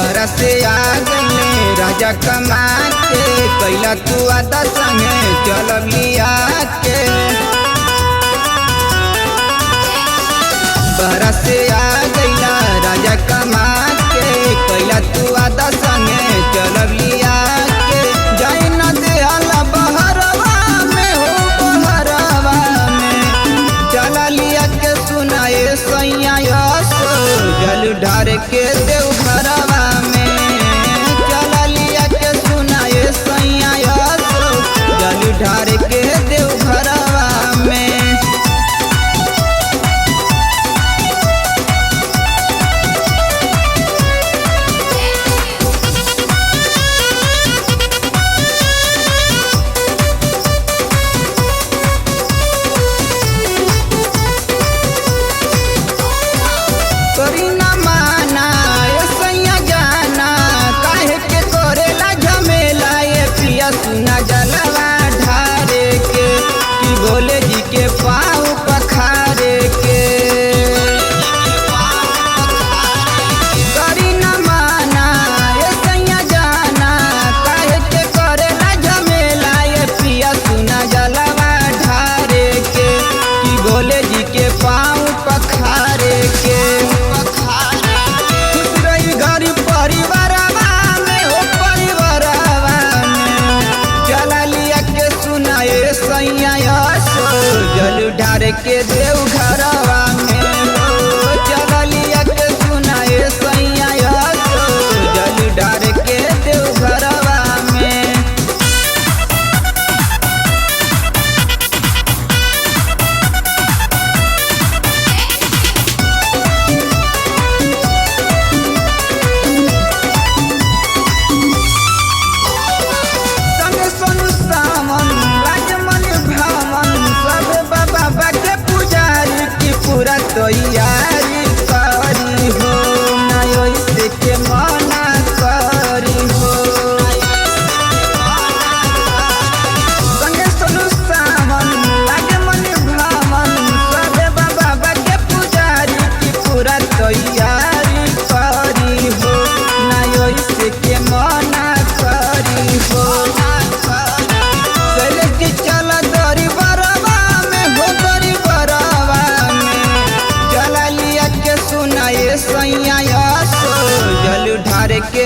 बहरा से आ गईले राजा कमा के, कैला तू आदा संगे चलब लिया के। बहरा से आ गईला राजा कमा के, कैला तू आदा संगे चलब लिया के। जाई न देहला बहरवा में हो बहरवा में, चला लिया के सुनाए सैया यसो जल ढार के देव घरवा में। चला लिया के सुनाए सैया यसो जल ढार के देव घरवा में। करी ना माना ये सैया जाना, काहे के करेला झमेला ये पिया सुना जलवा ढारे के, कि भोले जी के पाँव पखारे के। करी ना माना ये सैया जाना, काहे के करेला झमेला ये पिया सुना जलवा ढारे के, कि भोले जी के पाँव पखारे के। जल ढार के देव घरवा में हो, चला लिया के सुनाए सैया यसो जल ढार के देव घरवा में। संगे सोनू सामन राजमन भ्रमण सब बाबा के पुजारी की पूरा तैयारी करी हो, नयो से के मना करी हो। संगे सोनू सामन राजमन भ्रमण सब बाबा के पुजारी की पूरा तैयारी करी हो, नयो से के मना करी हो। चल दरी बरवा में हो, दरी बरवा में, चला लिया के सुनाए सैया यसो जल ढार के